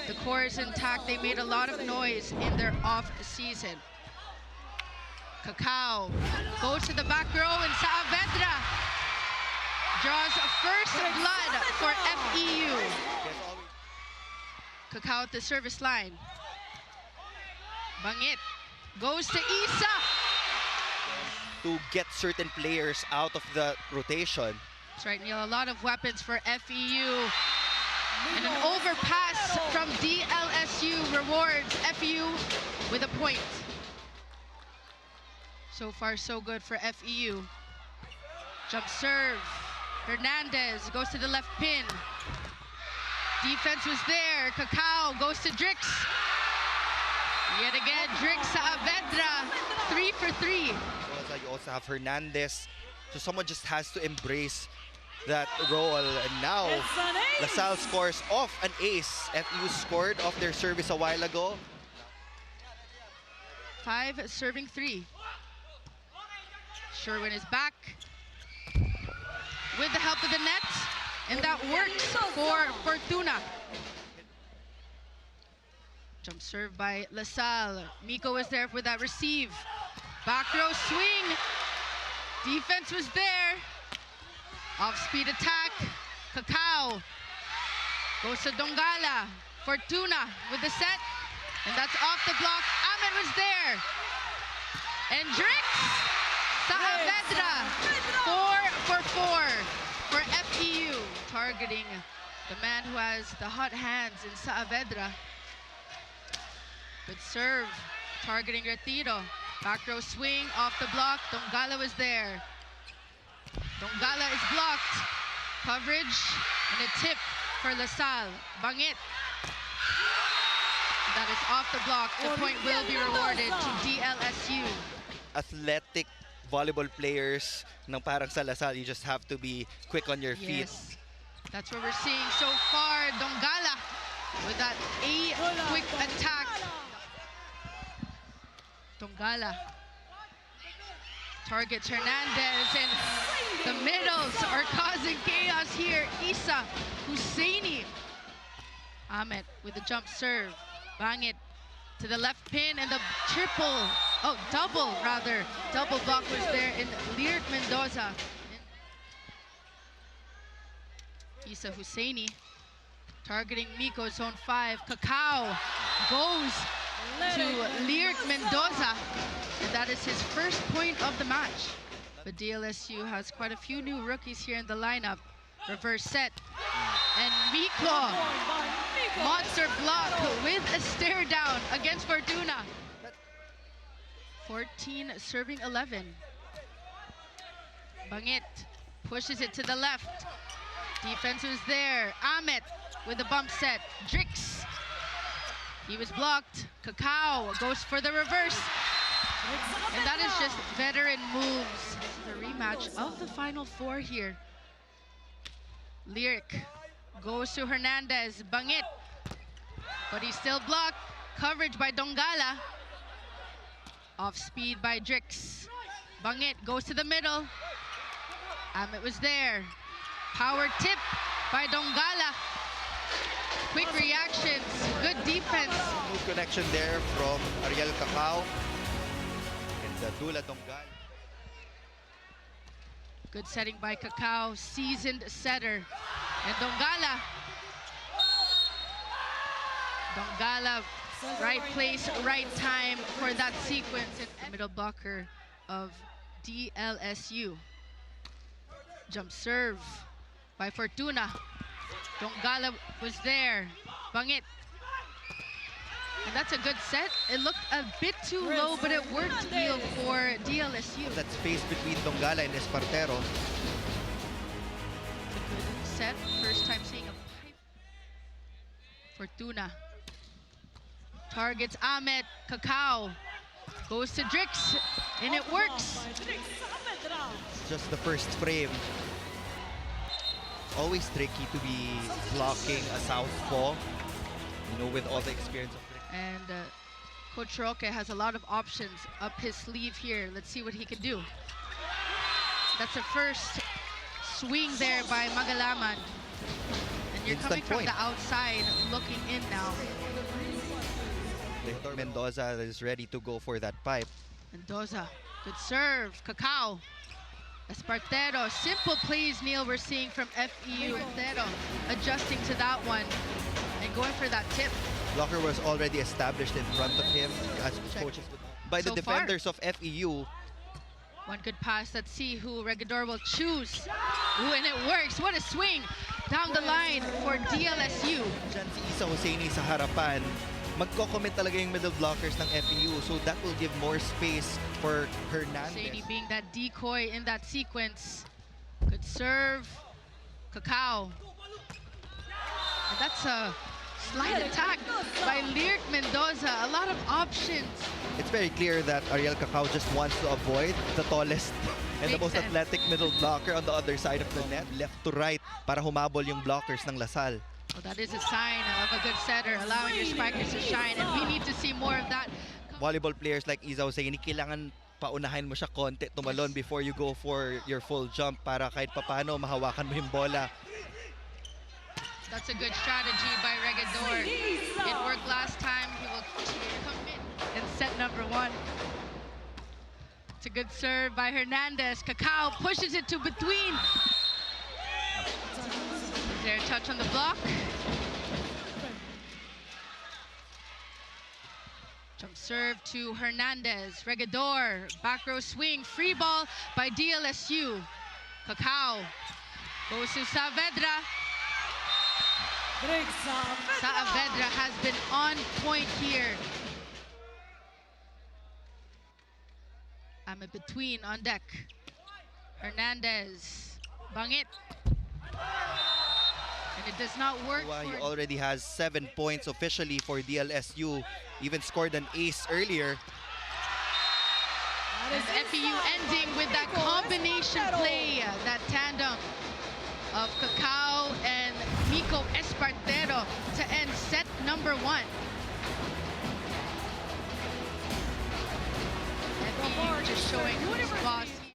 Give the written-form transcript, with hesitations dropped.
The core is intact. They made a lot of noise in their off season. Cacao goes to the back row and Saavedra draws first blood for FEU. Cacao at the service line. Bangit goes to Isa. To get certain players out of the rotation. That's right, Neil. A lot of weapons for FEU. And an overpass from DLSU rewards FEU with a point. So far, so good for FEU. Jump serve. Hernandez goes to the left pin. Defense was there. Cacao goes to Drix. Yet again, Drix Saavedra, 3 for 3. You also have Hernandez. So someone just has to embrace that role. And now, LaSalle scores off an ace. FEU scored off their service a while ago. 5 serving 3. Sherwin is back with the help of the net, and that works for Fortuna. Jump serve by LaSalle. Miko was there for that receive. Back row swing. Defense was there. Off-speed attack. Cacao goes to Dongala. Fortuna with the set, and that's off the block. Ahmed was there. And Drix Saavedra, 4 for 4 for FEU, targeting the man who has the hot hands in Saavedra. Good serve, targeting Retiro. Back row swing, off the block. Dongala was there. Dongala is blocked. Coverage and a tip for LaSalle. Bangit. That is off the block. The point will be rewarded to DLSU. Athletic volleyball players ng parang sa LaSalle, you just have to be quick on your feet. Yes, that's what we're seeing so far. Dongala with that quick attack. Dongala targets Hernandez, and the middles are causing chaos here. Isa Husseini. Ahmed with the jump serve. Bangit to the left pin, and the double block was there in Lyric Mendoza. Isa Husseini targeting Miko, zone 5. Cacao goes to Lyric Mendoza, and that is his first point of the match. But DLSU has quite a few new rookies here in the lineup. Reverse set, and Miko, monster block with a stare down against Fortuna. 14 serving 11. Bangit pushes it to the left. Defense was there. Ahmed with the bump set. Drix, he was blocked. Cacao goes for the reverse. And that is just veteran moves. The rematch of the Final Four here. Lyric goes to Hernandez. Bangit, but he's still blocked. Coverage by Dongala. Off speed by Drix. Bangit goes to the middle. Ahmed was there. Power tip by Dongala. Quick reactions, good defense. Smooth connection there from Ariel Cacao and Dula Dongala. Good setting by Cacao, seasoned setter. And Dongala. Dongala, right place, right time for that sequence. And middle blocker of DLSU. Jump serve by Fortuna. Dongala was there. Bangit. And that's a good set. It looked a bit too low, but it worked, Neil, for DLSU. That space between Dongala and Espartero. Good set. First time seeing a pipe. Fortuna targets Ahmed. Cacao goes to Drix, and it works. Just the first frame. Always tricky to be blocking a southpaw, you know, with all the experience of Drix. And Coach Roque has a lot of options up his sleeve here. Let's see what he can do. That's a first swing there by Magalaman. And You're coming instant from point. the outside, looking in now. Mendoza is ready to go for that pipe. Mendoza, good serve. Cacao. Espartero, simple plays, Neil, we're seeing from FEU. Espartero adjusting to that one and going for that tip. Blocker was already established in front of him as coaches by the So defenders of FEU. One good pass. Let's see who Regador will choose. Ooh, and it works. What a swing down the line for DLSU. Diyan si Isa Hosseini sa harapan. Magko-commit talaga yung middle blockers ng FEU, so that will give more space for Hernandez. Hosseini being that decoy in that sequence. Good serve. Cacao. And that's a slight attack by Lyric Mendoza. A lot of options. It's very clear that Ariel Cacao just wants to avoid the tallest and the Makes most sense. athletic middle blocker on the other side of the net, left to right, para humabol yung blockers ng Lasal. Well, that is a sign of a good setter, allowing your Spikers to shine, and we need to see more of that. Volleyball players like Isa Hosseini, kailangan paunahin mo siya konti, tumalon before you go for your full jump para kahit papano mahawakan mo yung bola. That's a good strategy by Regador. It worked last time. He will commit in set number 1. It's a good serve by Hernandez. Cacao pushes it to between. Is there a touch on the block? Jump serve to Hernandez. Regador, back row swing, free ball by DLSU. Cacao goes to Saavedra. Saavedra has been on point here. I'm in between on deck. Hernandez, bangit. And it does not work He for... already has 7 points officially for DLSU. Even scored an ace earlier. And FEU ending with that combination play, that tandem of Cacao and Nico Espartero to end set number 1. FEU just showing who's boss